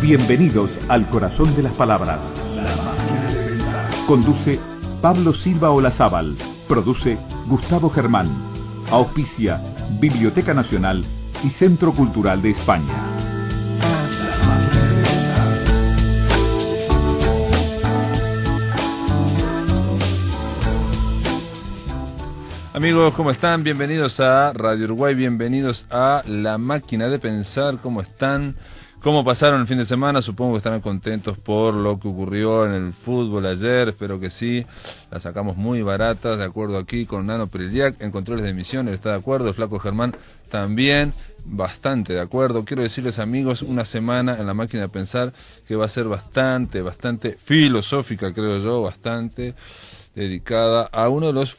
Bienvenidos al corazón de las palabras. La máquina de pensar. Conduce Pablo Silva Olazábal. Produce Gustavo Germán. Auspicia Biblioteca Nacional y Centro Cultural de España. Amigos, ¿cómo están? Bienvenidos a Radio Uruguay, bienvenidos a La Máquina de Pensar. ¿Cómo están? ¿Cómo pasaron el fin de semana? Supongo que estarán contentos por lo que ocurrió en el fútbol ayer, espero que sí. La sacamos muy barata, de acuerdo aquí con Nano Periliac, en controles de emisión, él está de acuerdo, el Flaco Germán también, bastante de acuerdo. Quiero decirles, amigos, una semana en La Máquina de Pensar que va a ser bastante filosófica, creo yo, bastante dedicada a uno de los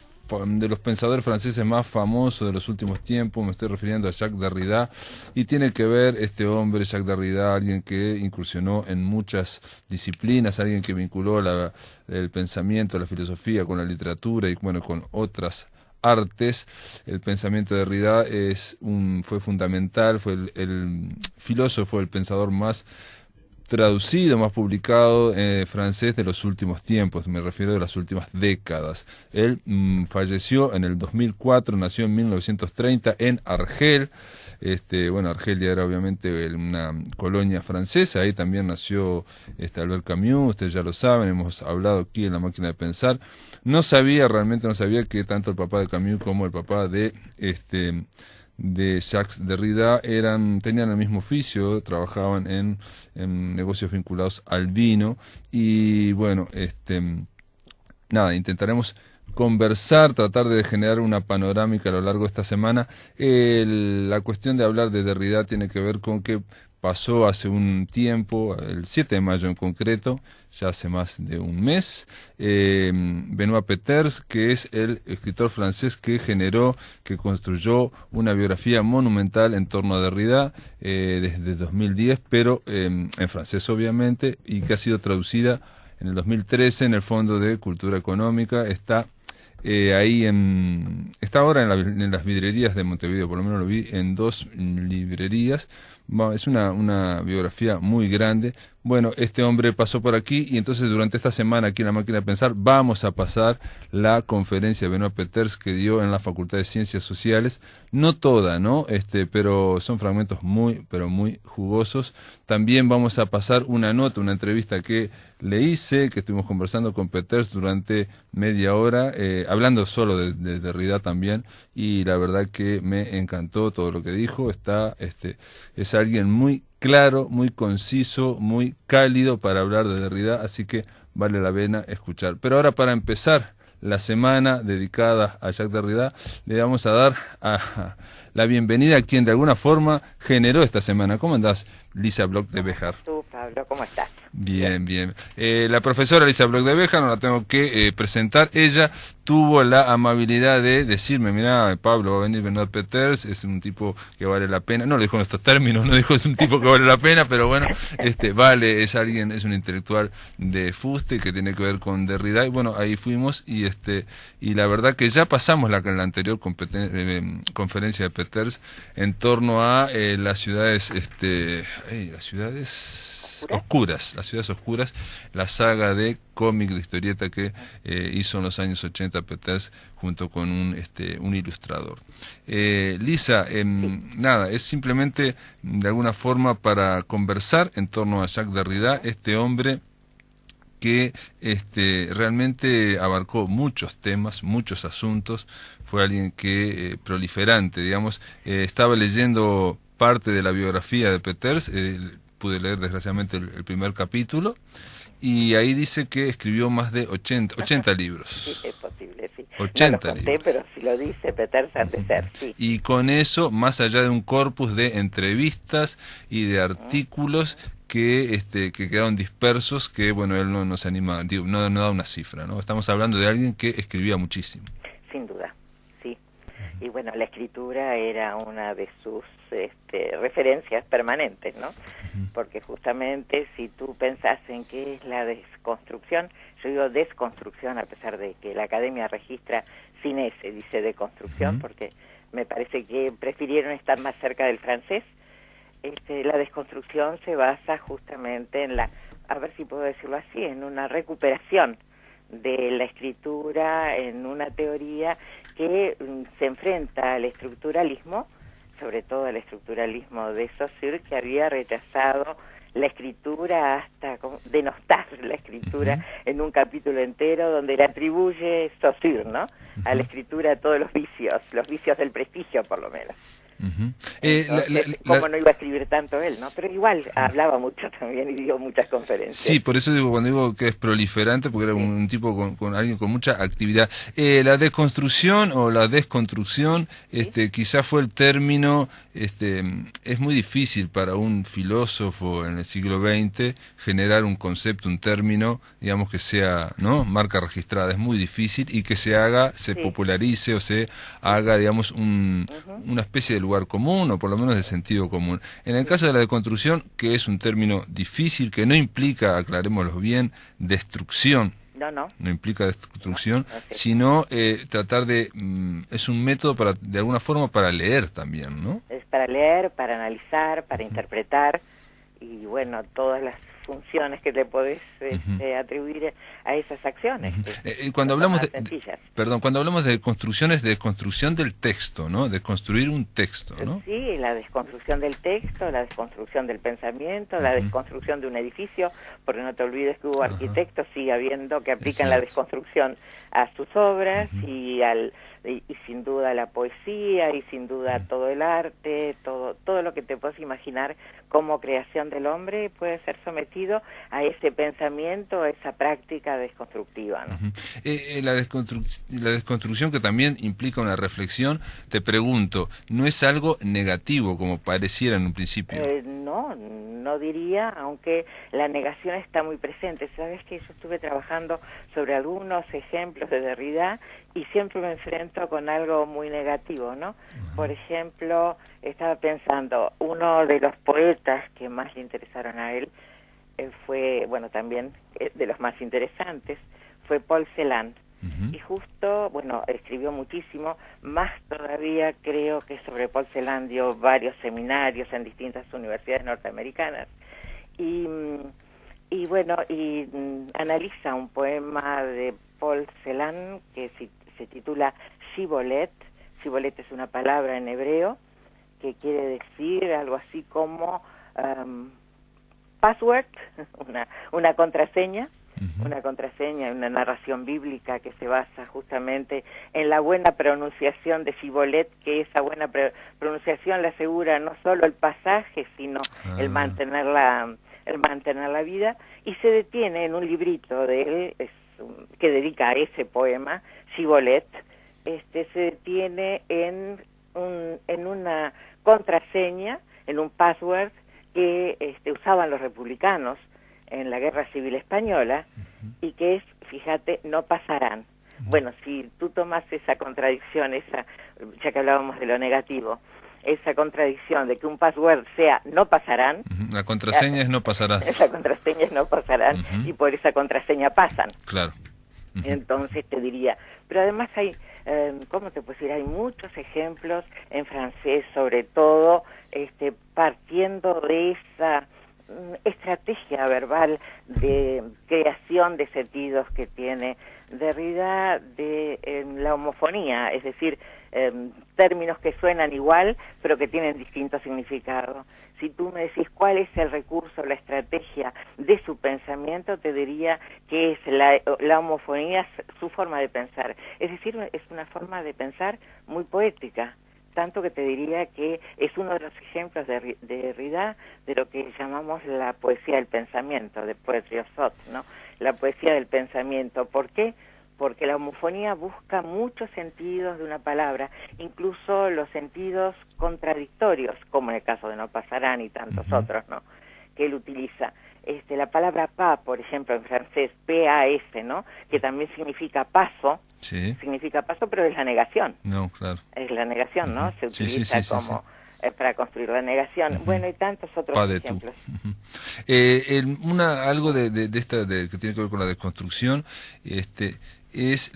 pensadores franceses más famosos de los últimos tiempos. Me estoy refiriendo a Jacques Derrida, y tiene que ver este hombre, Jacques Derrida, alguien que incursionó en muchas disciplinas, alguien que vinculó el pensamiento, la filosofía con la literatura y bueno, con otras artes. El pensamiento de Derrida fue fundamental, fue el filósofo, el pensador más traducido, más publicado francés de los últimos tiempos, me refiero de las últimas décadas. Él falleció en el 2004, nació en 1930 en Argel. Argelia era obviamente una colonia francesa, ahí también nació Albert Camus, ustedes ya lo saben, hemos hablado aquí en La Máquina de Pensar. Realmente no sabía que tanto el papá de Camus como el papá de Jacques Derrida tenían el mismo oficio, trabajaban en negocios vinculados al vino. Y bueno, intentaremos conversar, tratar de generar una panorámica a lo largo de esta semana. La cuestión de hablar de Derrida tiene que ver con que pasó hace un tiempo, el 7 de mayo en concreto, ya hace más de un mes, Benoît Peeters, que es el escritor francés que construyó una biografía monumental en torno a Derrida desde 2010, pero en francés obviamente, y que ha sido traducida en el 2013 en el Fondo de Cultura Económica. Está está ahora en las vidrierías de Montevideo, por lo menos lo vi en 2 librerías. Es una biografía muy grande. Bueno, este hombre pasó por aquí, y entonces durante esta semana aquí en La Máquina de Pensar vamos a pasar la conferencia de Benoît Peeters que dio en la Facultad de Ciencias Sociales. No toda, ¿no? Pero son fragmentos pero muy jugosos. También vamos a pasar una entrevista que le hice, que estuvimos conversando con Peeters durante media hora, hablando solo de Derrida también, y la verdad que me encantó todo lo que dijo. Es alguien muy claro, muy conciso, muy cálido para hablar de Derrida, así que vale la pena escuchar. Pero ahora, para empezar la semana dedicada a Jacques Derrida, le vamos a dar la bienvenida a quien de alguna forma generó esta semana. ¿Cómo andás, Lisa Bloch de Béjar? Tú, Pablo, ¿cómo estás? Bien. La profesora Lisa Bloch de Béjar, no la tengo que presentar. Ella tuvo la amabilidad de decirme: mirá, Pablo, va a venir Benoît Peeters, es un tipo que vale la pena. No lo dijo en estos términos, no dijo es un tipo que vale la pena, pero bueno, es un intelectual de fuste que tiene que ver con Derrida. Y bueno, ahí fuimos, y la verdad que ya pasamos la anterior conferencia de Peeters en torno a las ciudades oscuras, la saga de cómic, de historieta que hizo en los años 80 Peeters junto con un ilustrador. Lisa, es simplemente de alguna forma para conversar en torno a Jacques Derrida, este hombre que realmente abarcó muchos temas, muchos asuntos. Fue alguien que proliferante, digamos. Estaba leyendo parte de la biografía de Peeters, pude leer desgraciadamente el primer capítulo, y ahí dice que escribió más de 80 libros. Sí, es posible, sí. 80 no lo conté, libros. Pero si lo dice Peeters ha de ser, sí. Y con eso, más allá de un corpus de entrevistas y de artículos que quedaron dispersos, que bueno, él no se anima, no da una cifra, ¿no? Estamos hablando de alguien que escribía muchísimo. Sin duda, sí. Y bueno, la escritura era una de sus referencias permanentes, ¿no? Porque justamente si tú pensás en qué es la desconstrucción, yo digo desconstrucción a pesar de que la academia registra sin ese, dice deconstrucción, porque me parece que prefirieron estar más cerca del francés, La desconstrucción se basa justamente en a ver si puedo decirlo así, en una recuperación de la escritura, en una teoría que se enfrenta al estructuralismo, sobre todo al estructuralismo de Saussure, que había rechazado la escritura hasta denostar la escritura en un capítulo entero donde le atribuye Saussure, ¿no? A la escritura todos los vicios del prestigio, por lo menos. Entonces, ¿cómo no iba a escribir tanto él, no? Pero igual hablaba mucho también y dio muchas conferencias. Sí, por eso digo, cuando digo que es proliferante, porque era un tipo con alguien con mucha actividad. La deconstrucción o la desconstrucción, quizás fue el término, es muy difícil para un filósofo en el siglo XX generar un concepto, un término, digamos que sea, ¿no?, marca registrada. Es muy difícil y que se popularice o se haga, digamos, una especie de lugar común o por lo menos de sentido común. En el caso de la deconstrucción, que es un término difícil, que no implica, aclarémoslo bien, destrucción. No implica destrucción, sino tratar de... es un método de alguna forma para leer también, ¿no? Es para leer, para analizar, para interpretar, y bueno, todas las funciones que le podés atribuir a esas acciones. Cuando hablamos cuando hablamos de construcción, es de construcción del texto, ¿no? De construir un texto, ¿no? Sí, la desconstrucción del texto, la desconstrucción del pensamiento, la desconstrucción de un edificio, porque no te olvides que hubo arquitectos, sigue habiendo, que aplican la desconstrucción a sus obras y sin duda la poesía y sin duda todo el arte, todo lo que te puedes imaginar como creación del hombre puede ser sometido a ese pensamiento, a esa práctica desconstructiva, ¿no? La desconstrucción, que también implica una reflexión, te pregunto, ¿no es algo negativo como pareciera en un principio? No diría, aunque la negación está muy presente. Sabes que yo estuve trabajando sobre algunos ejemplos de Derrida y siempre me enfrento con algo muy negativo, ¿no? Por ejemplo, estaba pensando, uno de los poetas que más le interesaron a él fue, bueno, también de los más interesantes, fue Paul Celan. Y justo, bueno, escribió muchísimo, más todavía creo que sobre Paul Celan dio varios seminarios en distintas universidades norteamericanas. Y analiza un poema de Paul Celan que se titula Shibboleth. Shibboleth es una palabra en hebreo que quiere decir algo así como password, una contraseña. Una contraseña, una narración bíblica que se basa justamente en la buena pronunciación de Shibboleth, que esa buena pronunciación le asegura no solo el pasaje, sino el mantener la vida, y se detiene en un librito de él que dedica a ese poema, Shibboleth, se detiene en una contraseña, en un password que usaban los republicanos en la Guerra Civil Española, y que es, fíjate, no pasarán. Bueno, si tú tomas esa contradicción, ya que hablábamos de lo negativo, esa contradicción de que un password sea no pasarán. La contraseña es no pasarán. Esa contraseña es no pasarán, y por esa contraseña pasan. Claro. Entonces te diría, pero además hay, ¿cómo te puedo decir? Hay muchos ejemplos en francés, sobre todo, partiendo de esa estrategia verbal de creación de sentidos que tiene Derrida de la homofonía, es decir, términos que suenan igual pero que tienen distinto significado. Si tú me decís cuál es el recurso, la estrategia de su pensamiento, te diría que es la homofonía, su forma de pensar, es decir, es una forma de pensar muy poética. Tanto que te diría que es uno de los ejemplos de Derrida de lo que llamamos la poesía del pensamiento, de poetry of thought, ¿no? La poesía del pensamiento. ¿Por qué? Porque la homofonía busca muchos sentidos de una palabra, incluso los sentidos contradictorios, como en el caso de no pasarán y tantos otros, ¿no?, que él utiliza. La palabra pas, por ejemplo, en francés, P-A-S, ¿no?, que también significa paso, significa paso, pero es la negación. No, claro. Es la negación, ¿no? Se utiliza como para construir la negación. Bueno, y tantos otros ejemplos. Algo de esta que tiene que ver con la desconstrucción, es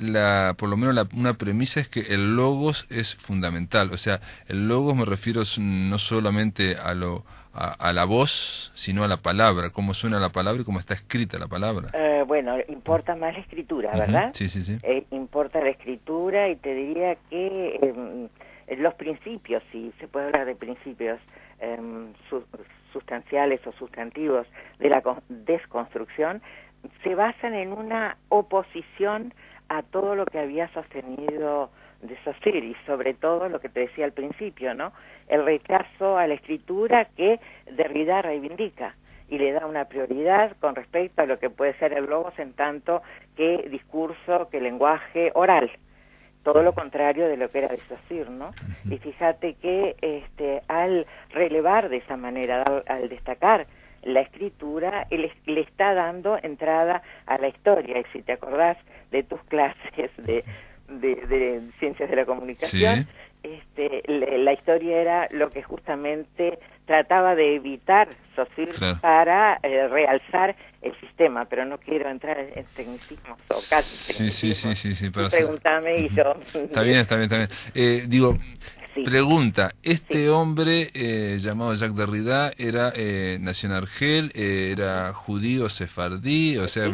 por lo menos una premisa es que el logos es fundamental. O sea, el logos me refiero no solamente a lo a la voz, sino a la palabra, cómo suena la palabra y cómo está escrita la palabra. Bueno, importa más la escritura, ¿verdad? Sí, sí, sí. Importa la escritura, y te diría que los principios, si se puede hablar de principios sustanciales o sustantivos de la desconstrucción, se basan en una oposición a todo lo que había sostenido de Saussure, y sobre todo lo que te decía al principio, ¿no? El rechazo a la escritura que Derrida reivindica y le da una prioridad con respecto a lo que puede ser el logos, en tanto que discurso, que lenguaje oral. Todo lo contrario de lo que era de Saussure, ¿no? Y fíjate que al relevar de esa manera, al destacar la escritura, él le está dando entrada a la historia. Y si te acordás de tus clases de ciencias de la comunicación, la historia era lo que justamente trataba de evitar Saussure, claro, para realzar el sistema, pero no quiero entrar en tecnicismos o casi tecnicismos. Sí, pero pregúntame y yo... Está bien. Sí. Pregunta, hombre llamado Jacques Derrida nació en Argel, era judío sefardí, o sea,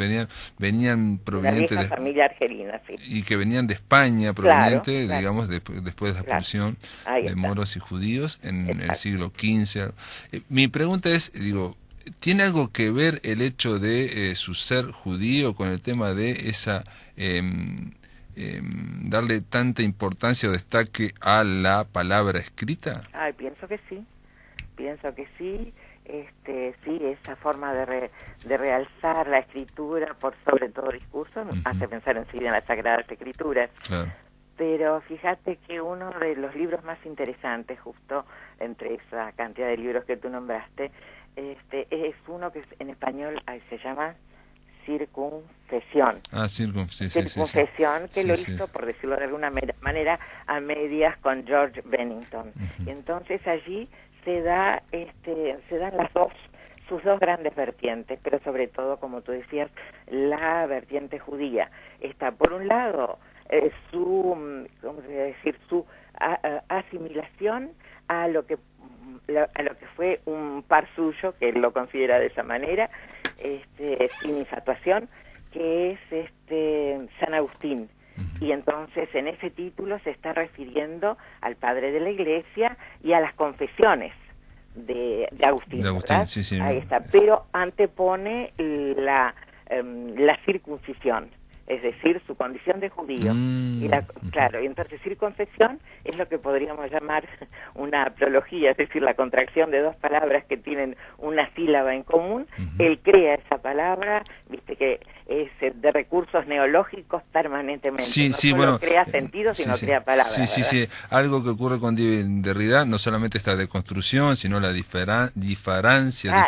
venían provenientes de familia argelina, sí. Y que venían de España proveniente, claro, digamos, después de la expulsión de moros y judíos en el siglo XV. Mi pregunta es, ¿tiene algo que ver el hecho de su ser judío con el tema de esa darle tanta importancia o destaque a la palabra escrita? Pienso que sí, sí, esa forma de realzar la escritura por sobre todo discurso, hace pensar enseguida en las Sagradas Escrituras. Claro. Pero fíjate que uno de los libros más interesantes, justo entre esa cantidad de libros que tú nombraste, es uno que en español se llama Circunfesión. Circunfesión, que lo hizo, por decirlo de alguna manera, a medias con George Bennington. Y entonces allí se dan sus dos grandes vertientes, pero sobre todo, como tú decías, la vertiente judía. Está, por un lado, su asimilación a lo que fue un par suyo, que él lo considera de esa manera, sin infatuación, que es San Agustín. Y entonces en ese título se está refiriendo al padre de la Iglesia y a las confesiones de Agustín, ¿verdad? Sí. Ahí está, pero antepone la circuncisión, es decir, su condición de judío. Claro, y entonces circunfesión es lo que podríamos llamar una prología, es decir, la contracción de dos palabras que tienen una sílaba en común. Él crea esa palabra, viste que es de recursos neológicos permanentemente. No solo crea sentido, sino crea palabras. Sí. Algo que ocurre con Derrida, no solamente esta deconstrucción, sino la diferencia.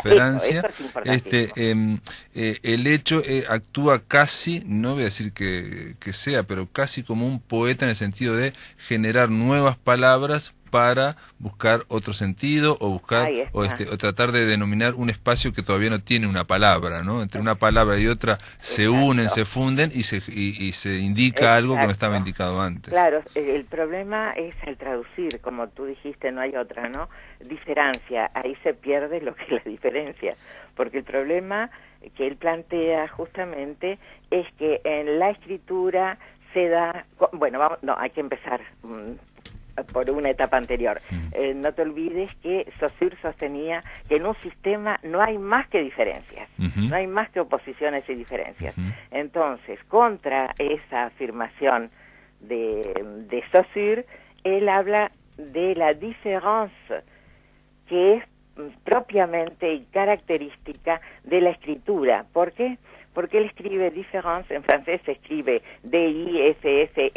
Eso es importantísimo. El hecho actúa casi, no voy a decir que sea, pero casi como un poeta, en el sentido de generar nuevas palabras para buscar otro sentido o buscar o tratar de denominar un espacio que todavía no tiene una palabra, ¿no? Entre una palabra y otra se unen, se funden y se indica algo que no estaba indicado antes. Claro, el problema es el traducir, como tú dijiste, no hay otra, ¿no? Diferencia, ahí se pierde lo que es la diferencia, porque el problema que él plantea justamente es que en la escritura se da, hay que empezar por una etapa anterior. No te olvides que Saussure sostenía que en un sistema no hay más que diferencias, no hay más que oposiciones y diferencias. Entonces, contra esa afirmación de Saussure, él habla de la différence, que es propiamente y característica de la escritura. ¿Por qué? Porque él escribe différence, en francés se escribe D-I-F-F-E-R-E-N-C-E,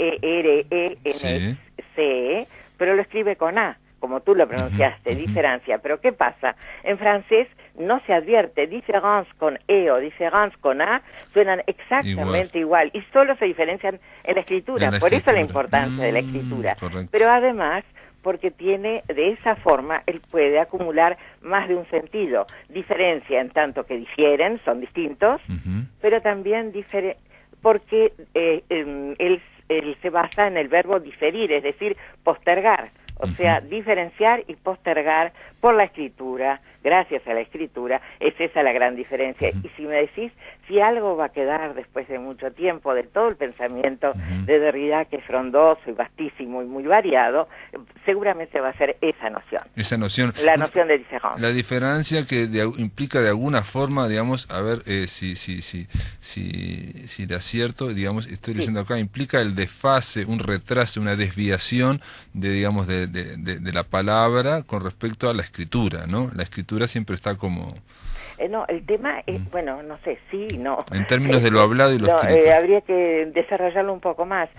pero lo escribe con A, como tú lo pronunciaste, diferencia. Pero ¿qué pasa? En francés no se advierte, différence con E o différence con A suenan exactamente igual y solo se diferencian en la escritura. Por eso la importancia de la escritura. Correcto. Pero además, porque tiene, de esa forma, él puede acumular más de un sentido. Diferencia en tanto que difieren, son distintos, pero también porque él se basa en el verbo diferir, es decir, postergar. O sea, diferenciar y postergar por la escritura gracias a la escritura, es esa la gran diferencia. Y si me decís, si algo va a quedar después de mucho tiempo de todo el pensamiento de Derrida, que es frondoso y vastísimo y muy variado, seguramente va a ser esa noción. Esa noción. La noción de différence. La diferencia que implica de alguna forma, digamos, a ver si le acierto, digamos, estoy diciendo acá, implica el desfase, un retraso, una desviación de, digamos, de la palabra con respecto a la escritura, ¿no? La escritura siempre está como... No, el tema es, bueno, no sé, sí, no. En términos de lo hablado y lo escrito. Habría que desarrollarlo un poco más.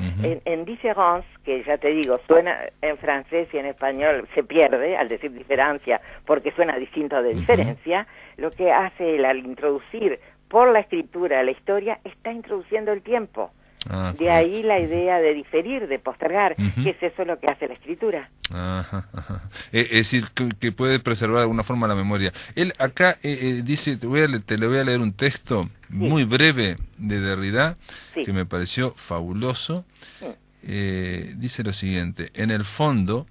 En différence, que ya te digo, suena en francés y en español, se pierde al decir diferencia, porque suena distinto de diferencia, lo que hace él al introducir por la escritura la historia, está introduciendo el tiempo. De ahí la idea de diferir, de postergar, que es eso lo que hace la escritura. Es decir, que puede preservar de alguna forma la memoria. Él acá dice, te le voy a leer un texto muy breve de Derrida, que me pareció fabuloso. Dice lo siguiente: en el fondo,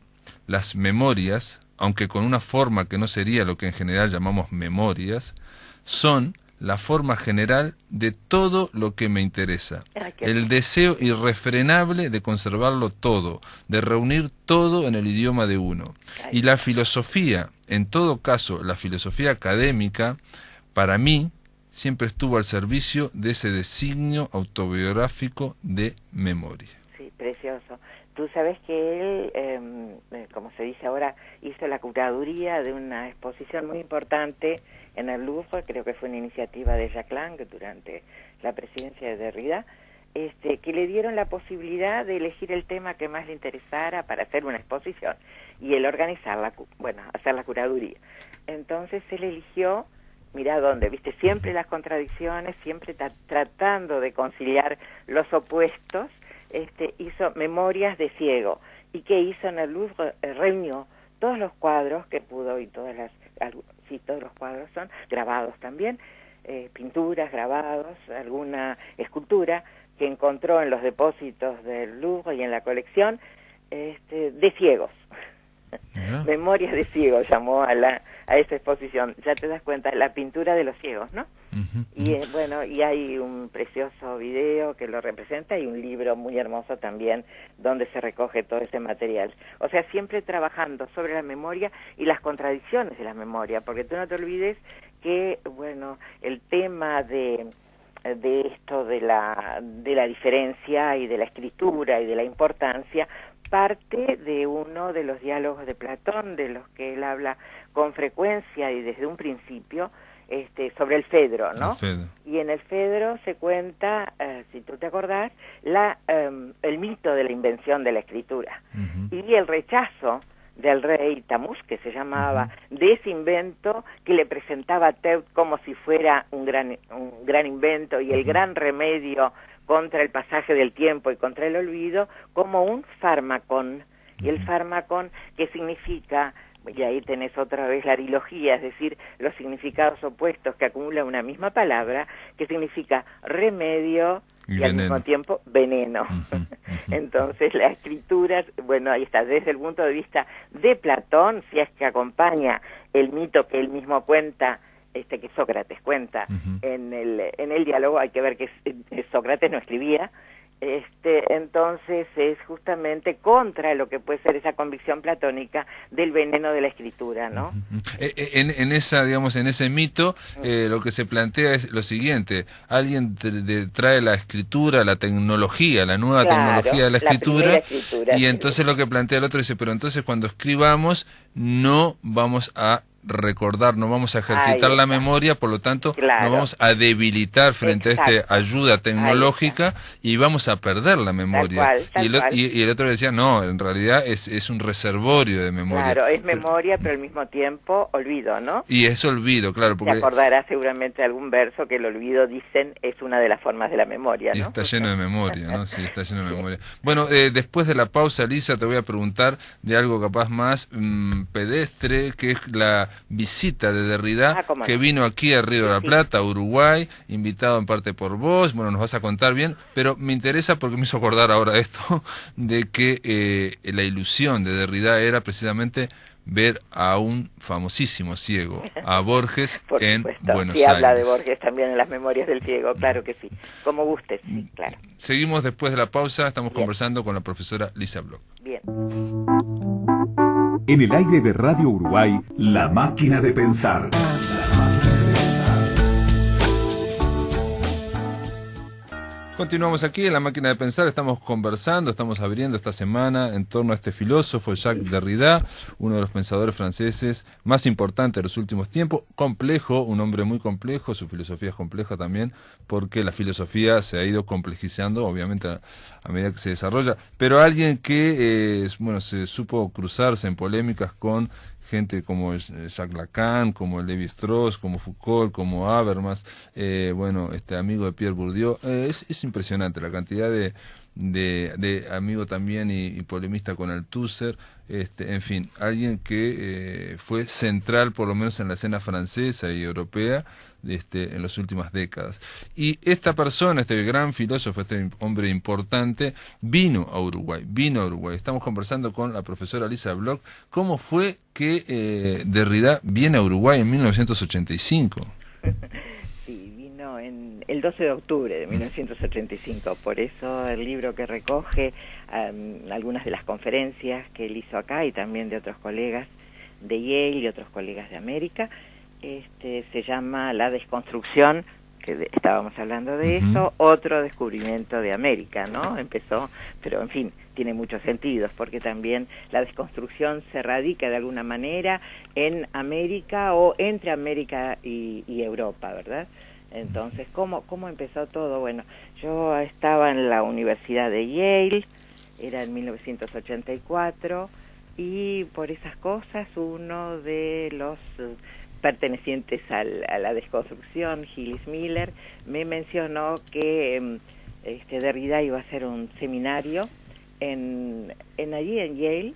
las memorias, aunque con una forma que no sería lo que en general llamamos memorias, son la forma general de todo lo que me interesa. El deseo irrefrenable de conservarlo todo, de reunir todo en el idioma de uno. Y la filosofía, en todo caso, la filosofía académica, para mí, siempre estuvo al servicio de ese designio autobiográfico de memoria. Sí, precioso. Tú sabes que él, como se dice ahora, hizo la curaduría de una exposición muy importante en el Louvre, creo que fue una iniciativa de Jacques Lang durante la presidencia de Derrida, que le dieron la posibilidad de elegir el tema que más le interesara para hacer una exposición y él organizarla, bueno, hacer la curaduría. Entonces él eligió, mira dónde, viste, siempre las contradicciones, siempre tratando de conciliar los opuestos, hizo Memorias de Ciego. ¿Y qué hizo en el Louvre? Reunió todos los cuadros que pudo, y todos los cuadros son grabados también, pinturas, grabados, alguna escultura que encontró en los depósitos del Louvre y en la colección, de ciegos. Memorias de ciegos llamó a esa exposición. Ya te das cuenta, la pintura de los ciegos, ¿no? Y bueno, y hay un precioso video que lo representa y un libro muy hermoso también donde se recoge todo ese material. O sea, siempre trabajando sobre la memoria y las contradicciones de la memoria, porque tú no te olvides que, bueno, el tema de esto de la diferencia y de la escritura y de la importancia parte de uno de los diálogos de Platón, de los que él habla con frecuencia y desde un principio, sobre el Fedro, ¿no? Y en el Fedro se cuenta, si tú te acordás, el mito de la invención de la escritura y el rechazo del rey Tamuz, que se llamaba, de ese invento que le presentaba a Teut como si fuera un gran invento y el gran remedio contra el pasaje del tiempo y contra el olvido, como un fármacon. Y el fármacon, que significa, y ahí tenés otra vez la arilogía, es decir, los significados opuestos que acumula una misma palabra, que significa remedio y al mismo tiempo veneno. Entonces la escritura, bueno, ahí está, desde el punto de vista de Platón, si es que acompaña el mito que él mismo cuenta, que Sócrates cuenta en el diálogo, hay que ver que Sócrates no escribía, entonces es justamente contra lo que puede ser esa convicción platónica del veneno de la escritura, ¿no? En esa, digamos, en ese mito, lo que se plantea es lo siguiente: alguien trae la escritura, la tecnología, la nueva tecnología de la escritura, y entonces lo que plantea el otro dice, pero entonces cuando escribamos no vamos a recordar, no vamos a ejercitar la memoria, por lo tanto nos vamos a debilitar frente a esta ayuda tecnológica y vamos a perder la memoria. Y el otro decía, no, en realidad es un reservorio de memoria. Claro, es memoria, pero al mismo tiempo olvido, ¿no? Y es olvido, claro. Porque te acordarás seguramente de algún verso que el olvido, dicen, es una de las formas de la memoria, ¿no? Y está lleno de memoria, ¿no? Sí, está lleno de memoria. Bueno, después de la pausa, Lisa, te voy a preguntar de algo capaz más pedestre, que es la visita de Derrida, que vino aquí a Río de la Plata, a Uruguay, invitado en parte por vos. Bueno, nos vas a contar bien, pero me interesa porque me hizo acordar ahora esto, de que la ilusión de Derrida era precisamente ver a un famosísimo ciego, a Borges, Por en supuesto. Buenos Sí, Aires. habla de Borges también en las Memorias del Ciego, claro que sí. Como gustes, sí, claro. Seguimos después de la pausa, estamos Bien. conversando con la profesora Lisa Bloch. Bien. En el aire de Radio Uruguay, La Máquina de Pensar. Continuamos aquí en La Máquina de Pensar, estamos conversando, estamos abriendo esta semana en torno a este filósofo Jacques Derrida, uno de los pensadores franceses más importantes de los últimos tiempos, complejo, un hombre muy complejo, su filosofía es compleja también, porque la filosofía se ha ido complejizando, obviamente a medida que se desarrolla, pero alguien que se supo cruzarse en polémicas con gente como Jacques Lacan, como Lévi-Strauss, como Foucault, como Habermas, amigo de Pierre Bourdieu. Es impresionante la cantidad de amigo también y polemista con Althusser, en fin, alguien que fue central por lo menos en la escena francesa y europea en las últimas décadas. Y esta persona, este gran filósofo, este hombre importante, vino a Uruguay. Estamos conversando con la profesora Lisa Bloch. ¿Cómo fue que Derrida viene a Uruguay en 1985? Sí, vino el 12 de octubre de 1985, por eso el libro que recoge algunas de las conferencias que él hizo acá y también de otros colegas de Yale y otros colegas de América, se llama La Desconstrucción, que estábamos hablando de eso, otro descubrimiento de América, ¿no? Empezó, pero en fin, tiene muchos sentidos, porque también la desconstrucción se radica de alguna manera en América o entre América y Europa, ¿verdad? Entonces, ¿cómo empezó todo? Bueno, yo estaba en la Universidad de Yale, era en 1984, y por esas cosas uno de los pertenecientes a la desconstrucción, Gilles Miller, me mencionó que Derrida iba a hacer un seminario allí en Yale,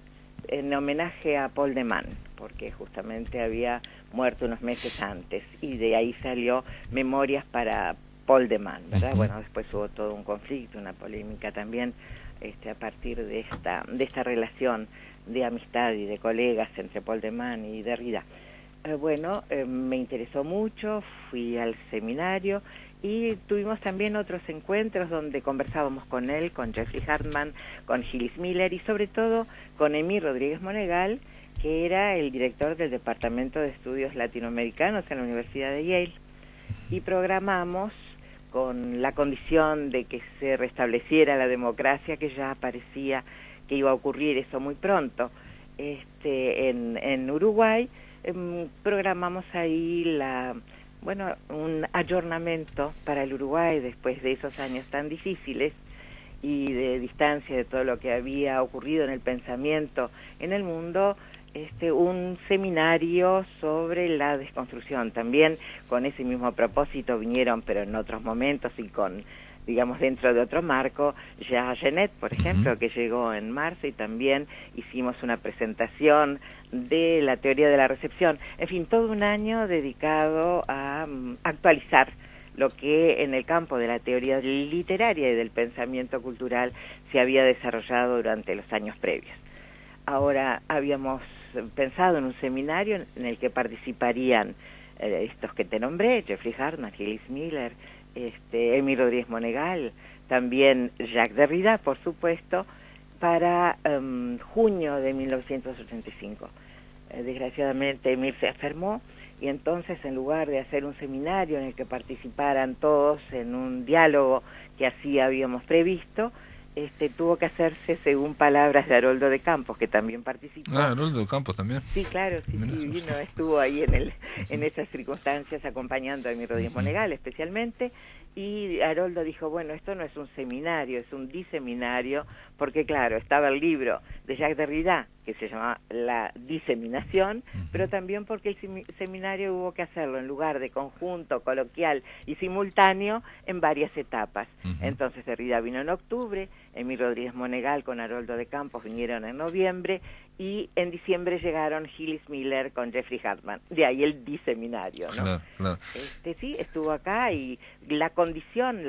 en homenaje a Paul de Man, porque justamente había muerto unos meses antes, y de ahí salió Memorias para Paul de Man, ¿verdad? Bueno, después hubo todo un conflicto, una polémica también, a partir de esta relación de amistad y de colegas entre Paul de Man y Derrida. Me interesó mucho, fui al seminario y tuvimos también otros encuentros donde conversábamos con él, con Jeffrey Hartman, con Gilles Miller y sobre todo con Emir Rodríguez Monegal, que era el director del Departamento de Estudios Latinoamericanos en la Universidad de Yale. Y programamos, con la condición de que se restableciera la democracia, que ya parecía que iba a ocurrir eso muy pronto, en Uruguay, programamos ahí un ayornamiento para el Uruguay después de esos años tan difíciles y de distancia de todo lo que había ocurrido en el pensamiento en el mundo, un seminario sobre la desconstrucción. También con ese mismo propósito vinieron, pero en otros momentos y digamos dentro de otro marco, ya Genet, por ejemplo, que llegó en marzo, y también hicimos una presentación de la teoría de la recepción. En fin, todo un año dedicado a actualizar lo que en el campo de la teoría literaria y del pensamiento cultural se había desarrollado durante los años previos. Ahora habíamos pensado en un seminario en el que participarían estos que te nombré, Jeffrey Hartman, Gilles Miller, Emir Rodríguez Monegal, también Jacques Derrida, por supuesto, para junio de 1985. Desgraciadamente Emir se enfermó y entonces, en lugar de hacer un seminario en el que participaran todos en un diálogo que así habíamos previsto, tuvo que hacerse según palabras de Haroldo de Campos, que también participó. Ah, Haroldo de Campos también. Sí, claro, sí, vino, estuvo ahí en esas circunstancias acompañando a Emir Rodríguez Monegal especialmente, y Haroldo dijo, bueno, esto no es un seminario, es un diseminario, porque claro, estaba el libro de Jacques Derrida, que se llama La Diseminación, pero también porque el seminario hubo que hacerlo en lugar de conjunto, coloquial y simultáneo en varias etapas. Entonces Derrida vino en octubre Emil Rodríguez Monegal con Haroldo de Campos vinieron en noviembre, y en diciembre llegaron Gillis Miller con Jeffrey Hartman, de ahí el diseminario, ¿no? Claro, claro. Sí, estuvo acá, y la condición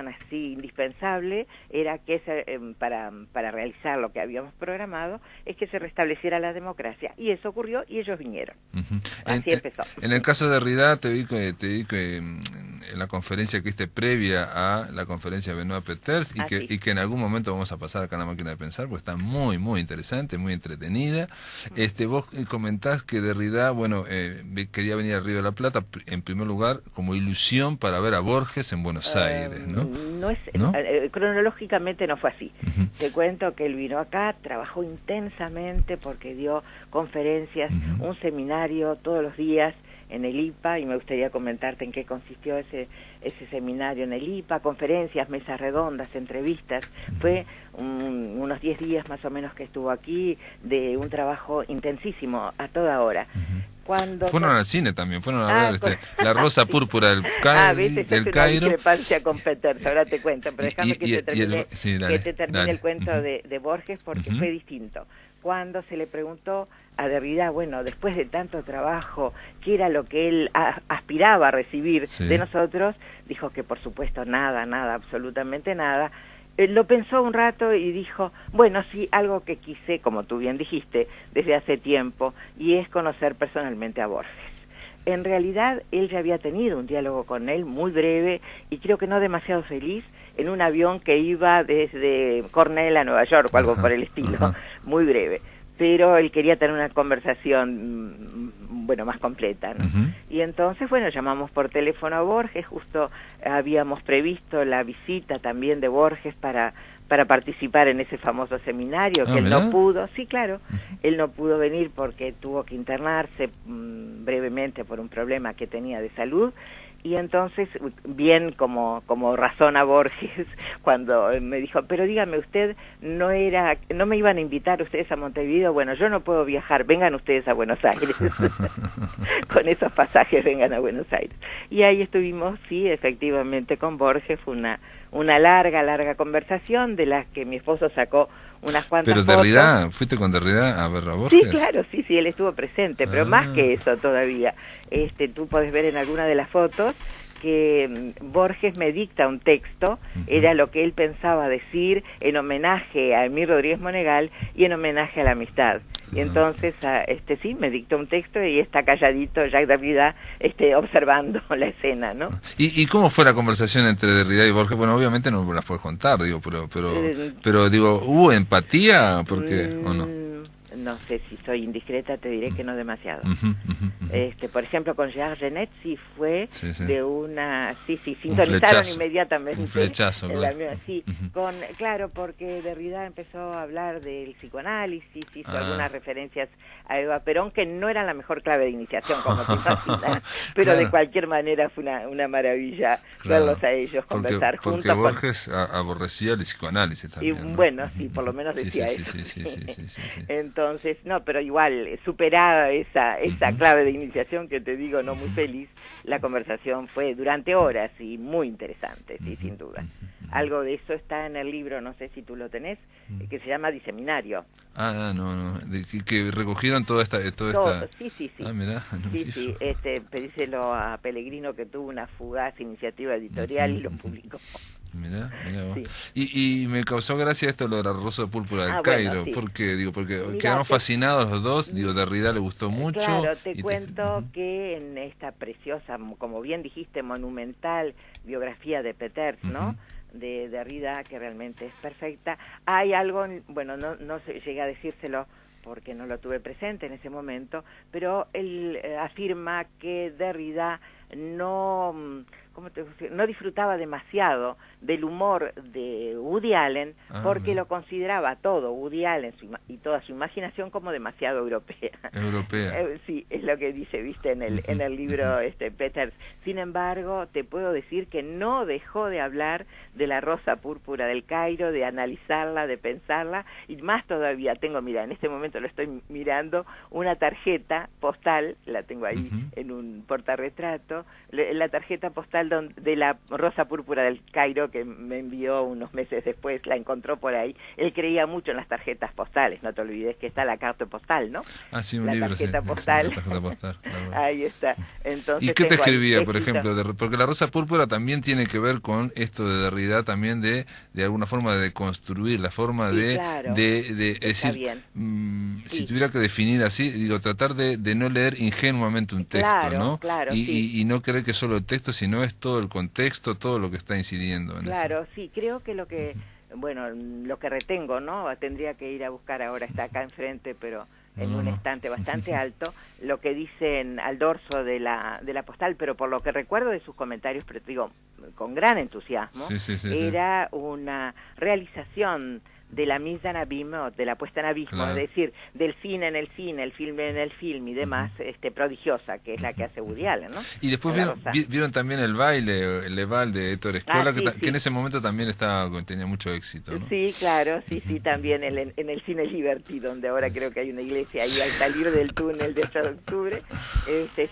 así indispensable era que para realizar lo que habíamos programado es que se restableciera la democracia, y eso ocurrió y ellos vinieron. Así empezó. En el caso de Derrida, te vi que en la conferencia que hiciste previa a la conferencia de Benoît Petersen, y que en algún momento vamos a pasar acá en la máquina de pensar, porque está muy, muy interesante, muy entretenida. Vos comentás que Derrida, quería venir a Río de la Plata, en primer lugar, como ilusión para ver a Borges en Buenos Aires, ¿no? ¿No? Cronológicamente no fue así. Te cuento que él vino acá, trabajó intensamente porque dio conferencias, un seminario todos los días en el IPA, y me gustaría comentarte en qué consistió ese seminario en el IPA, conferencias, mesas redondas, entrevistas. Fue unos 10 días más o menos que estuvo aquí, de un trabajo intensísimo a toda hora. Fueron al cine también, fueron a ver La Rosa Púrpura del Cairo. Es una discrepancia con Petersen, ahora te cuento, pero déjame que te termine el cuento de Borges, porque fue distinto. Cuando se le preguntó a Derrida, después de tanto trabajo, ¿qué era lo que él aspiraba a recibir de nosotros? Dijo que por supuesto nada, absolutamente nada. Lo pensó un rato y dijo, sí, algo que quise, como tú bien dijiste, desde hace tiempo, y es conocer personalmente a Borges. En realidad, él ya había tenido un diálogo con él muy breve, y creo que no demasiado feliz, en un avión que iba desde Cornell a Nueva York, o algo por el estilo, muy breve. Pero él quería tener una conversación, más completa, ¿no? Y entonces, llamamos por teléfono a Borges, justo habíamos previsto la visita también de Borges para participar en ese famoso seminario, que él no pudo, sí, claro, él no pudo venir porque tuvo que internarse brevemente por un problema que tenía de salud. Y entonces, bien como razona Borges, cuando me dijo, pero dígame usted, no me iban a invitar ustedes a Montevideo, yo no puedo viajar, vengan ustedes a Buenos Aires, con esos pasajes vengan a Buenos Aires. Y ahí estuvimos, sí, efectivamente, con Borges, fue una larga conversación, de las que mi esposo sacó unas cuantas fotos. Pero Derrida, ¿fuiste con Derrida a ver a Borges? Sí, claro, sí, él estuvo presente, pero más que eso todavía. Tú podés ver en alguna de las fotos que Borges me dicta un texto, era lo que él pensaba decir en homenaje a Emil Rodríguez Monegal y en homenaje a la amistad. Y entonces, sí, me dictó un texto y está calladito Jacques Derrida, observando la escena, ¿no? ¿Y cómo fue la conversación entre Derrida y Borges? Obviamente no me las puedes contar, pero ¿hubo empatía? ¿O no? No sé si soy indiscreta, te diré que no demasiado. Por ejemplo, con Jean Genet sí fue de una... Sí, sintonizaron inmediatamente. Un flechazo, claro, porque Derrida empezó a hablar del psicoanálisis, hizo algunas referencias a Eva Perón, que no eran la mejor clave de iniciación, como te imaginas, pero de cualquier manera fue una maravilla verlos a ellos conversar juntos. Porque Borges aborrecía el psicoanálisis también, y sí, por lo menos decía eso. Sí. Entonces, no, pero igual, superada esa clave de iniciación que te digo, no muy feliz, la conversación fue durante horas y muy interesante, sí, sin duda. Algo de eso está en el libro, no sé si tú lo tenés, que se llama Diseminario. No, que recogieron toda esta... Sí. Mirá. Sí, pedíselo a Pellegrino, que tuvo una fugaz iniciativa editorial y lo publicó. Mirá vos. Y me causó gracia esto, lo de La Rosa Púrpura del Cairo, porque quedaron fascinados los dos, Derrida le gustó mucho. Claro, te cuento que en esta preciosa, como bien dijiste, monumental biografía de Petersen, ¿no?, de Derrida, que realmente es perfecta, hay algo, no llegué a decírselo porque no lo tuve presente en ese momento, pero él afirma que Derrida no disfrutaba demasiado del humor de Woody Allen, porque lo consideraba todo Woody Allen y toda su imaginación como demasiado europea. Sí, es lo que dice, viste, en el libro Petersen. Sin embargo, te puedo decir que no dejó de hablar de La Rosa Púrpura del Cairo, de analizarla, de pensarla, y más todavía en este momento lo estoy mirando, una tarjeta postal, la tengo ahí en un portarretrato, la tarjeta postal postal de la Rosa Púrpura del Cairo, que me envió unos meses después, la encontró por ahí. Él creía mucho en las tarjetas postales, no te olvides que está la carta postal, ¿no? Ah, sí, un la libro, tarjeta sí, postal. la tarjeta postal, claro. Ahí está. Entonces, ¿y qué te escribía, ahí, por ejemplo? Porque la Rosa Púrpura también tiene que ver con esto de Derrida, también de alguna forma de construir, la forma sí, de, claro, es decir, bien. si tuviera que definir así, digo, tratar de no leer ingenuamente un texto, claro, ¿no? Claro, sí. Y no creer que solo el texto, sino es todo el contexto, todo lo que está incidiendo en Claro, eso. sí, creo que lo que, bueno, lo que retengo, ¿no? Tendría que ir a buscar ahora, está acá enfrente, pero en un estante bastante alto, lo que dicen al dorso de la postal, pero por lo que recuerdo de sus comentarios, pero digo, con gran entusiasmo, era una realización de la mise en abîme, o de la puesta en abismo, es decir, del cine en el cine, el filme en el film y demás, prodigiosa, que es la que hace Woody Allen, ¿no? Y después vieron también el baile, el Leval de Héctor Escola, que en ese momento también tenía mucho éxito, ¿no? Sí, claro, sí, también en el Cine Liberty, donde ahora creo que hay una iglesia ahí al salir del túnel de 8 de octubre,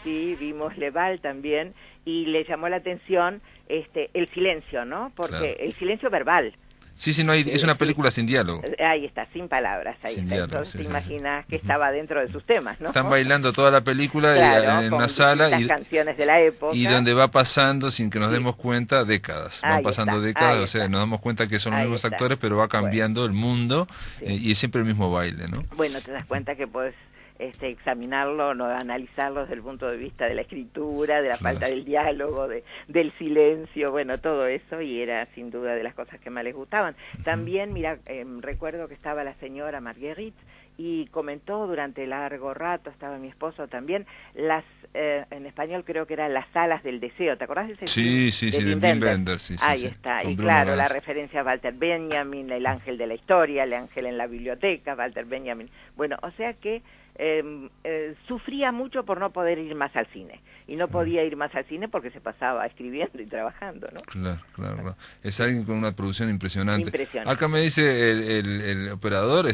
sí, vimos Leval también, y le llamó la atención el silencio, ¿no? Porque el silencio verbal. Sí, no hay, es una película sin diálogo. Ahí está, sin palabras, ahí está. Entonces te imaginas que estaba dentro de sus temas, ¿no? Están bailando toda la película en una sala y canciones de la época. Y donde va pasando, sin que nos demos cuenta, décadas. Van pasando décadas, o sea, nos damos cuenta que son los mismos actores, pero va cambiando el mundo y es siempre el mismo baile, ¿no? Bueno, te das cuenta que puedes examinarlo, no analizarlo desde el punto de vista de la escritura, de la falta del diálogo, del silencio, bueno, todo eso, y era sin duda de las cosas que más les gustaban. También, mira, recuerdo que estaba la señora Marguerite y comentó durante largo rato, estaba mi esposo también, en español creo que eran las salas del deseo, ¿te acordás de ese film? Sí, de Wim Wenders, Ahí está, y claro, la referencia a Walter Benjamin, el ángel de la historia, el ángel en la biblioteca, Walter Benjamin, bueno, o sea que sufría mucho por no poder ir más al cine, y no podía ir más al cine porque se pasaba escribiendo y trabajando, ¿no? Claro. Es alguien con una producción impresionante. Acá me dice el operador,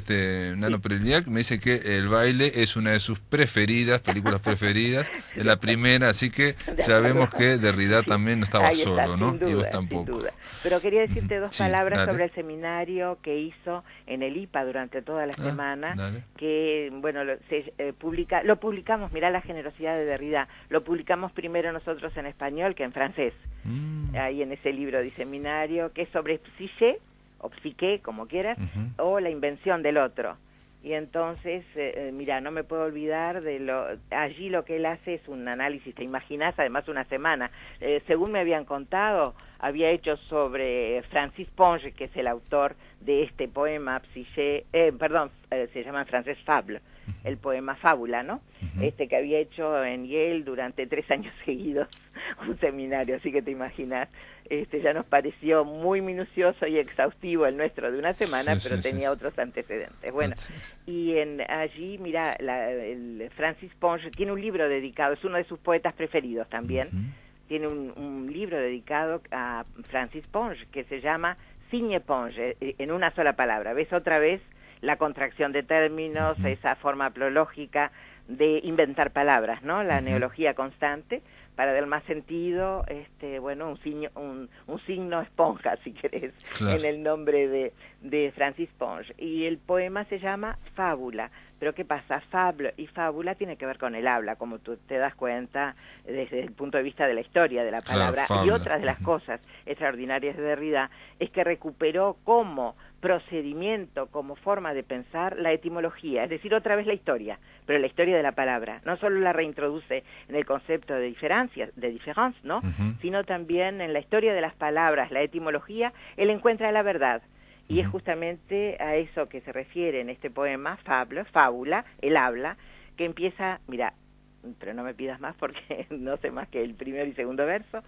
Nano Pereliak, me dice que el baile es una de sus películas preferidas, es la primera, así que ya vemos que Derrida también no estaba solo, ¿no? Duda, y vos tampoco. Pero quería decirte dos palabras sobre el seminario que hizo en el IPA durante toda la semana, que, bueno, lo publicamos, mirá la generosidad de Derrida, lo publicamos primero nosotros en español que en francés, ahí en ese libro de seminario, que es sobre psique, o psique, como quieras, o la invención del otro. Y entonces, mira, no me puedo olvidar allí lo que él hace es un análisis, te imaginas, además una semana. Según me habían contado, había hecho sobre Francis Ponge, que es el autor de este poema, se llama en francés Fable, el poema Fábula, ¿no? Que había hecho en Yale durante 3 años seguidos un seminario, así que te imaginas, ya nos pareció muy minucioso y exhaustivo el nuestro de una semana, pero tenía otros antecedentes. Bueno, y allí, mira, el Francis Ponge tiene un libro dedicado, es uno de sus poetas preferidos también, tiene un libro dedicado a Francis Ponge que se llama Signe Ponge, en una sola palabra. ¿Ves otra vez la contracción de términos, esa forma prológica de inventar palabras, ¿no? La neología constante para dar más sentido, bueno, un signo esponja, si querés, en el nombre de Francis Ponge. Y el poema se llama Fábula. Pero ¿qué pasa? Fable y fábula tiene que ver con el habla, como tú te das cuenta desde el punto de vista de la historia de la palabra. Y otra de las cosas extraordinarias de Derrida es que recuperó como procedimiento, como forma de pensar, la etimología, es decir, otra vez la historia, pero la historia de la palabra. No solo la reintroduce en el concepto de diferencia, ¿no? Sino también en la historia de las palabras, la etimología, él encuentra la verdad. Y es justamente a eso que se refiere en este poema, fábula, el habla, que empieza, mira, pero no me pidas más porque no sé más que el primero y segundo verso,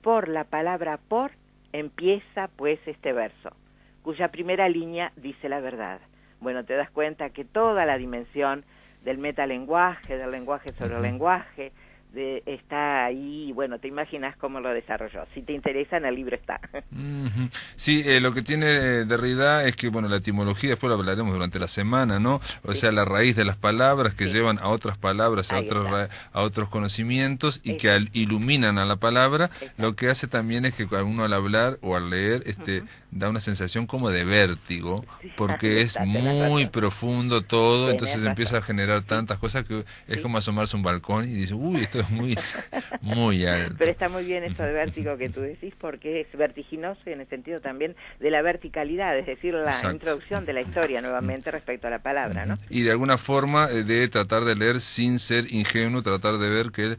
por la palabra por empieza pues este verso, cuya primera línea dice la verdad. Bueno, te das cuenta que toda la dimensión del metalenguaje, del lenguaje sobre el lenguaje, está ahí, bueno, te imaginas cómo lo desarrolló. Si te interesa, en el libro está. Sí, lo que tiene Derrida es que, bueno, la etimología, después lo hablaremos durante la semana, ¿no? O sea, la raíz de las palabras que llevan a otras palabras, a otros conocimientos y que iluminan a la palabra. Lo que hace también es que uno al hablar o al leer, da una sensación como de vértigo, porque es muy profundo todo, entonces empieza a generar tantas cosas que es como asomarse a un balcón y dice, uy, esto es muy, muy alto. Pero está muy bien eso de vértigo que tú decís, porque es vertiginoso en el sentido también de la verticalidad, es decir, la introducción de la historia nuevamente respecto a la palabra, ¿no? Y de alguna forma de tratar de leer sin ser ingenuo, tratar de ver que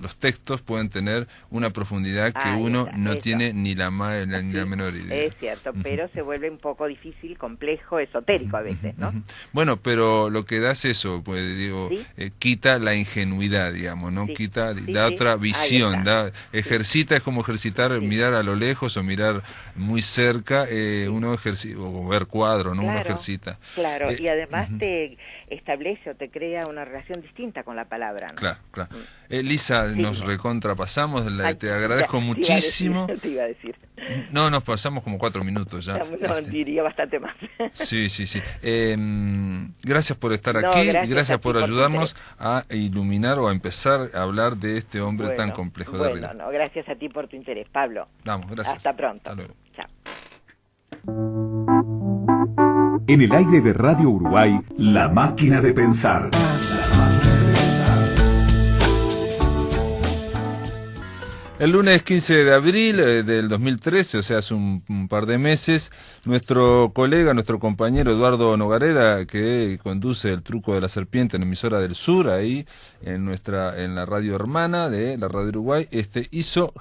los textos pueden tener una profundidad que uno no tiene ni la menor idea. Es cierto, pero se vuelve un poco difícil, complejo, esotérico a veces, ¿no? Bueno, pero lo que da es eso, pues digo, quita la ingenuidad, digamos, ¿no? Quita, da otra visión, ejercita, es como ejercitar, mirar a lo lejos o mirar muy cerca, uno ejercita, o ver cuadro, ¿no? Uno ejercita. Claro, y además te establece o te crea una relación distinta con la palabra, ¿no? Claro. Lisa, nos recontrapasamos, te agradezco muchísimo. Te iba a decir. No, nos pasamos como 4 minutos ya. No, diría bastante más. Sí. Gracias por estar aquí y gracias por ayudarnos a iluminar o a empezar a hablar de este hombre tan complejo de Derrida. Gracias a ti por tu interés, Pablo. Vamos, gracias. Hasta pronto. Hasta luego. Chao. En el aire de Radio Uruguay, La Máquina de Pensar. El lunes 15 de abril del 2013, o sea, hace un par de meses, nuestro colega, nuestro compañero Eduardo Nogareda, que conduce El Truco de la Serpiente en Emisora del Sur, ahí en la radio hermana de la Radio Uruguay,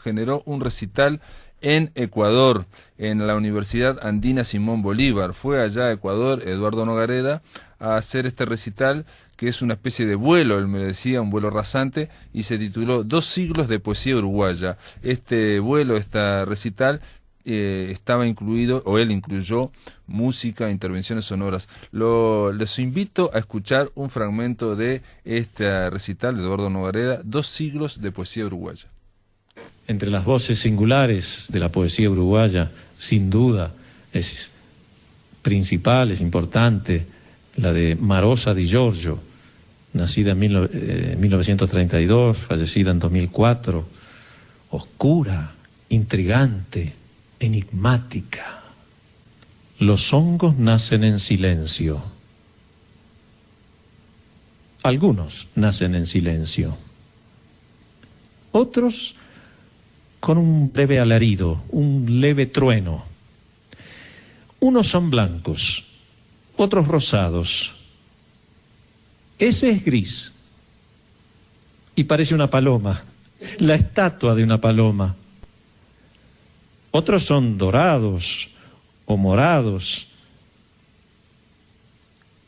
generó un recital en Ecuador, en la Universidad Andina Simón Bolívar. Fue allá a Ecuador, Eduardo Nogareda, a hacer este recital, que es una especie de vuelo, él me decía, un vuelo rasante, y se tituló 2 siglos de poesía uruguaya. Este recital, estaba incluido, o él incluyó, música, intervenciones sonoras. Les invito a escuchar un fragmento de este recital de Eduardo Nogareda, 2 siglos de poesía uruguaya. Entre las voces singulares de la poesía uruguaya, sin duda, es principal, es importante, la de Marosa Di Giorgio, nacida en 1932, fallecida en 2004, oscura, intrigante, enigmática. Los hongos nacen en silencio. Algunos nacen en silencio. Otros con un breve alarido, un leve trueno. Unos son blancos, otros rosados. Ese es gris y parece una paloma, la estatua de una paloma. Otros son dorados o morados.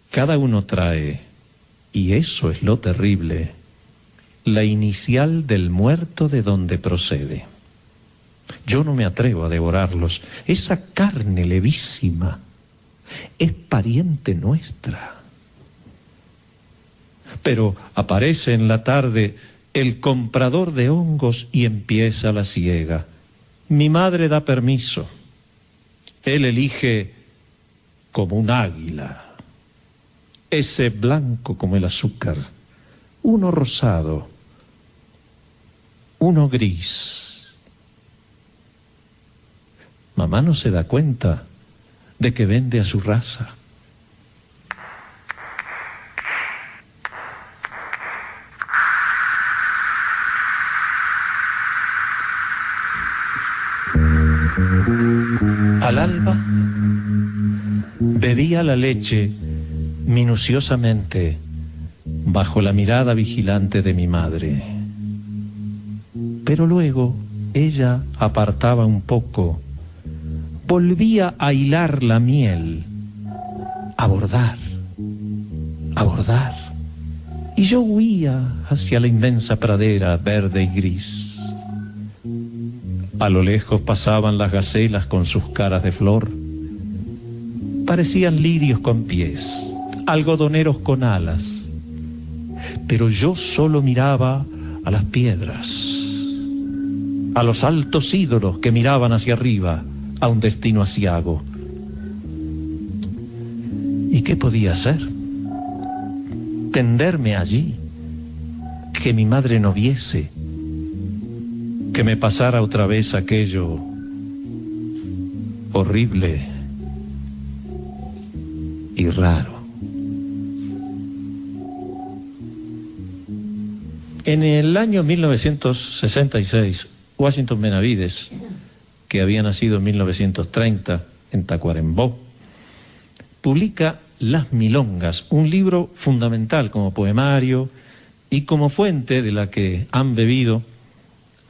Cada uno trae, y eso es lo terrible, la inicial del muerto de donde procede. Yo no me atrevo a devorarlos. Esa carne levísima es pariente nuestra. Pero aparece en la tarde el comprador de hongos y empieza la siega. Mi madre da permiso. Él elige como un águila. Ese blanco como el azúcar. Uno rosado. Uno gris. Mamá no se da cuenta de que vende a su raza. Al alba bebía la leche minuciosamente bajo la mirada vigilante de mi madre. Pero luego ella apartaba un poco, volvía a hilar la miel, a bordar, y yo huía hacia la inmensa pradera verde y gris. A lo lejos pasaban las gacelas con sus caras de flor. Parecían lirios con pies, algodoneros con alas. pero yo solo miraba a las piedras, a los altos ídolos que miraban hacia arriba, a un destino aciago. ¿Y qué podía hacer? Tenderme allí, que mi madre no viese, que me pasara otra vez aquello horrible y raro. En el año 1966, Washington Benavides, que había nacido en 1930 en Tacuarembó, publica Las Milongas, un libro fundamental como poemario y como fuente de la que han bebido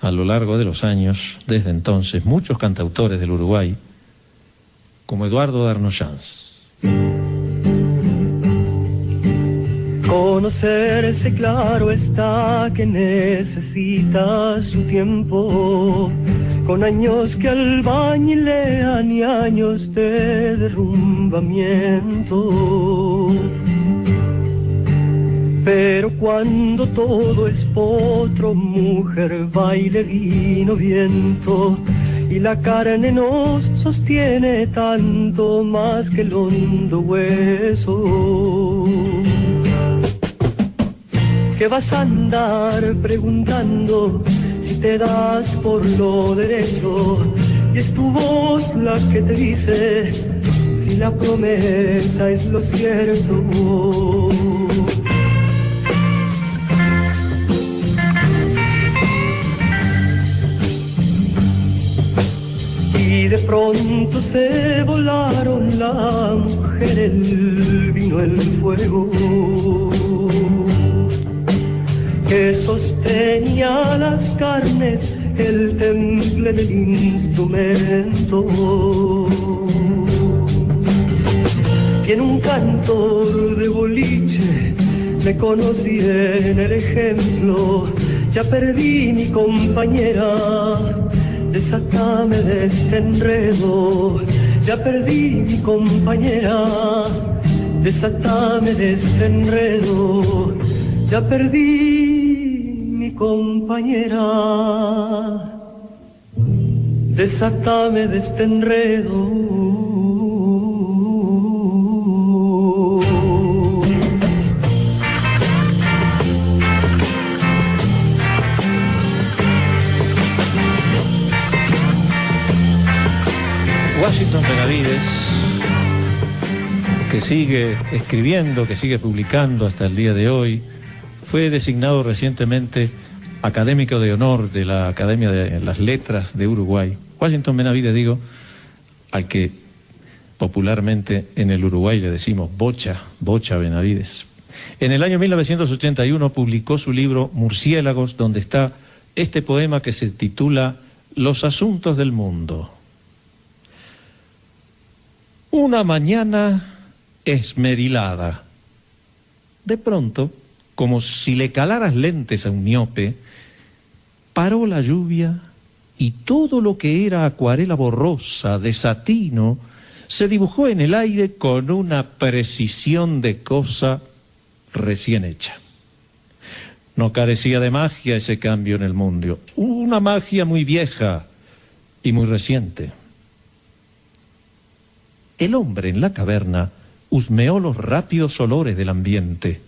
a lo largo de los años, desde entonces, muchos cantautores del Uruguay, como Eduardo Darnochans. Conocerse, claro está, que necesita su tiempo, con años que albañilean y años de derrumbamiento. Pero cuando todo es potro, mujer, baile, vino, viento, y la carne nos sostiene tanto más que el hondo hueso, que vas a andar preguntando si te das por lo derecho, y es tu voz la que te dice si la promesa es lo cierto. Y de pronto se volaron la mujer, el vino, el fuego, que sostenía las carnes, el temple del instrumento. Tiene un cantor de boliche, me conocí en el ejemplo, ya perdí mi compañera, desatame de este enredo, ya perdí mi compañera, desatame de este enredo, ya perdí mi compañera, desatame de este enredo. Washington Benavides, que sigue escribiendo, que sigue publicando hasta el día de hoy, fue designado recientemente académico de honor de la Academia de las Letras de Uruguay. Washington Benavides, digo, al que popularmente en el Uruguay le decimos Bocha Benavides. En el año 1981 publicó su libro Murciélagos, donde está este poema que se titula Los asuntos del mundo. Una mañana esmerilada, de pronto, como si le calaras lentes a un miope, paró la lluvia y todo lo que era acuarela borrosa, desatino, se dibujó en el aire con una precisión de cosa recién hecha. No carecía de magia ese cambio en el mundo, una magia muy vieja y muy reciente. El hombre en la caverna husmeó los rápidos olores del ambiente.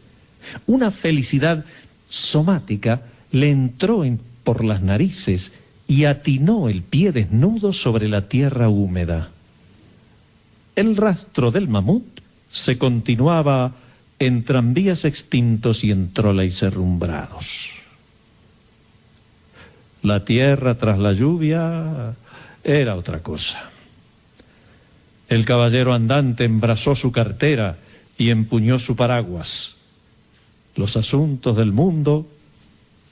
Una felicidad somática le entró por las narices y atinó el pie desnudo sobre la tierra húmeda. El rastro del mamut se continuaba en tranvías extintos y en troleis herrumbrados. La tierra tras la lluvia era otra cosa. El caballero andante embrazó su cartera y empuñó su paraguas. Los asuntos del mundo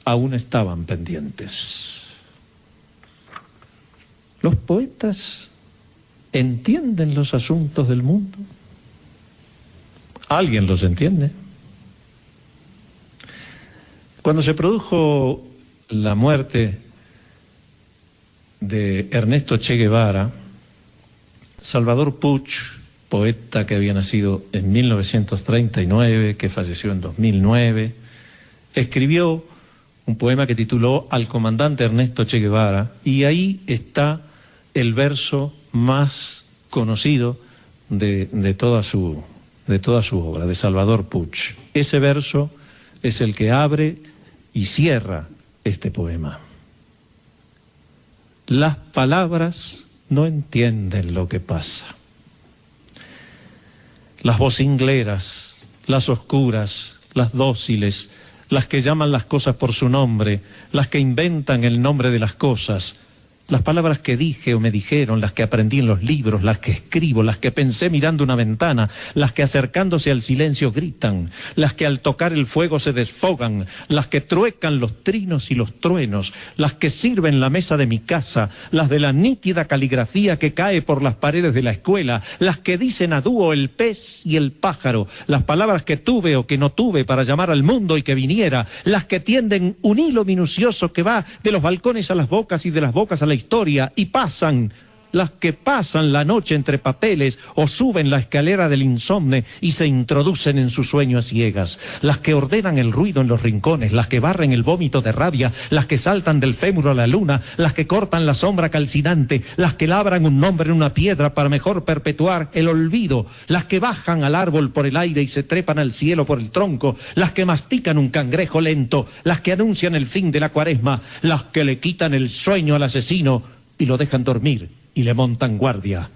aún estaban pendientes. ¿Los poetas entienden los asuntos del mundo? ¿Alguien los entiende? Cuando se produjo la muerte de Ernesto Che Guevara, Salvador Puch, poeta que había nacido en 1939, que falleció en 2009, escribió un poema que tituló Al comandante Ernesto Che Guevara, y ahí está el verso más conocido de toda su obra, de Salvador Puch. Ese verso es el que abre y cierra este poema. Las palabras no entienden lo que pasa. Las vocingleras, las oscuras, las dóciles, las que llaman las cosas por su nombre, las que inventan el nombre de las cosas, las palabras que dije o me dijeron, las que aprendí en los libros, las que escribo, las que pensé mirando una ventana, las que acercándose al silencio gritan, las que al tocar el fuego se desfogan, las que truecan los trinos y los truenos, las que sirven la mesa de mi casa, las de la nítida caligrafía que cae por las paredes de la escuela, las que dicen a dúo el pez y el pájaro, las palabras que tuve o que no tuve para llamar al mundo y que viniera, las que tienden un hilo minucioso que va de los balcones a las bocas y de las bocas a la historia, y pasan, las que pasan la noche entre papeles o suben la escalera del insomne y se introducen en su sueño a ciegas, las que ordenan el ruido en los rincones, las que barren el vómito de rabia, las que saltan del fémur a la luna, las que cortan la sombra calcinante, las que labran un nombre en una piedra para mejor perpetuar el olvido, las que bajan al árbol por el aire y se trepan al cielo por el tronco, las que mastican un cangrejo lento, las que anuncian el fin de la cuaresma, las que le quitan el sueño al asesino y lo dejan dormir y le montan guardia,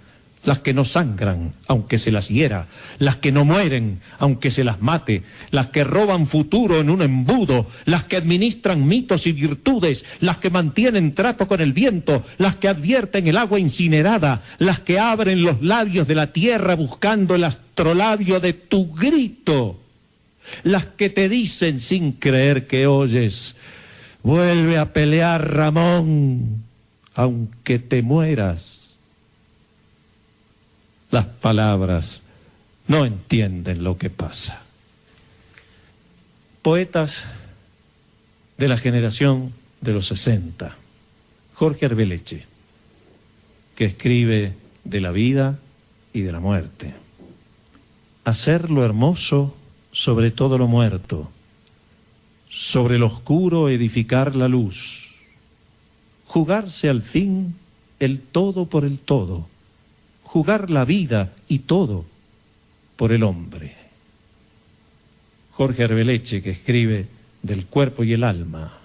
las que no sangran aunque se las hiera, las que no mueren aunque se las mate, las que roban futuro en un embudo, las que administran mitos y virtudes, las que mantienen trato con el viento, las que advierten el agua incinerada, las que abren los labios de la tierra buscando el astrolabio de tu grito, las que te dicen sin creer que oyes, vuelve a pelear Ramón, aunque te mueras. Las palabras no entienden lo que pasa. Poetas de la generación de los 60. Jorge Arbeleche, que escribe de la vida y de la muerte. Hacer lo hermoso sobre todo lo muerto, sobre lo oscuro edificar la luz, jugarse al fin el todo por el todo, jugar la vida y todo por el hombre. Jorge Arbeleche, que escribe del cuerpo y el alma.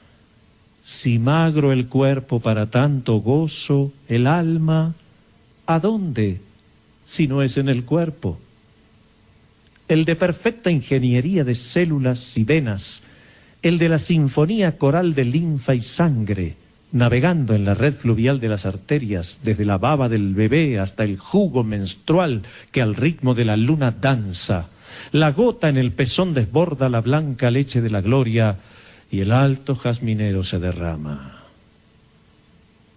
Si magro el cuerpo para tanto gozo, el alma, ¿a dónde si no es en el cuerpo? El de perfecta ingeniería de células y venas, el de la sinfonía coral de linfa y sangre, navegando en la red fluvial de las arterias, desde la baba del bebé hasta el jugo menstrual que al ritmo de la luna danza. La gota en el pezón desborda la blanca leche de la gloria y el alto jazminero se derrama.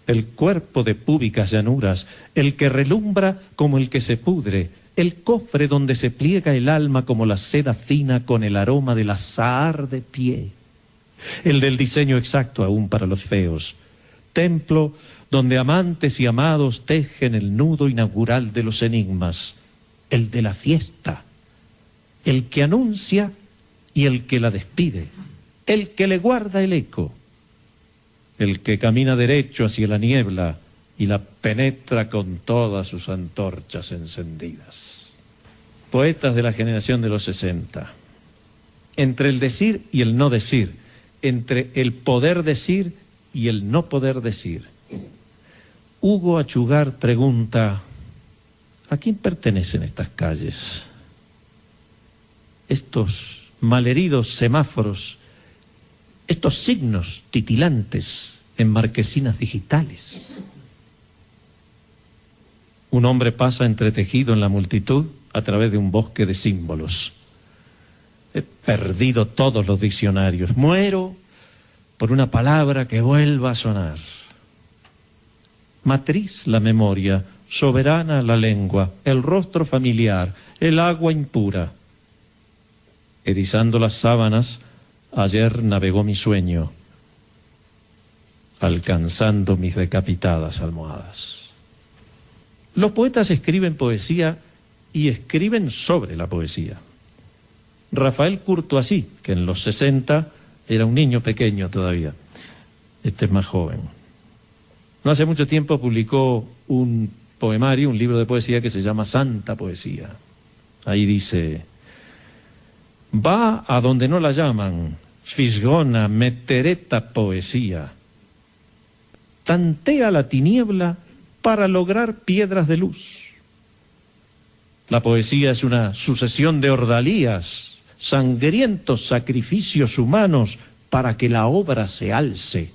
El cuerpo de púbicas llanuras, el que relumbra como el que se pudre, el cofre donde se pliega el alma como la seda fina con el aroma del azahar de pie. El del diseño exacto aún para los feos, templo donde amantes y amados tejen el nudo inaugural de los enigmas, el de la fiesta, el que anuncia y el que la despide, el que le guarda el eco, el que camina derecho hacia la niebla y la penetra con todas sus antorchas encendidas. Poetas de la generación de los 60, entre el decir y el no decir, entre el poder decir y el no poder decir. Hugo Achugar pregunta, ¿a quién pertenecen estas calles? Estos malheridos semáforos, estos signos titilantes en marquesinas digitales. Un hombre pasa entretejido en la multitud a través de un bosque de símbolos. He perdido todos los diccionarios. Muero por una palabra que vuelva a sonar. Matriz la memoria, soberana la lengua, el rostro familiar, el agua impura. Erizando las sábanas, ayer navegó mi sueño, alcanzando mis decapitadas almohadas. Los poetas escriben poesía y escriben sobre la poesía. Rafael Courtoisí, que en los 60 Era un niño pequeño todavía. Este es más joven. No hace mucho tiempo publicó un poemario, un libro de poesía que se llama Santa Poesía. Ahí dice: va a donde no la llaman, fisgona, metereta poesía. Tantea la tiniebla para lograr piedras de luz. La poesía es una sucesión de ordalías, sangrientos sacrificios humanos para que la obra se alce.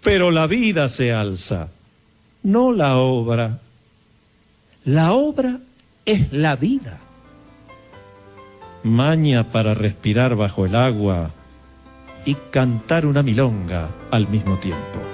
Pero la vida se alza, no la obra. La obra es la vida. Maña para respirar bajo el agua y cantar una milonga al mismo tiempo.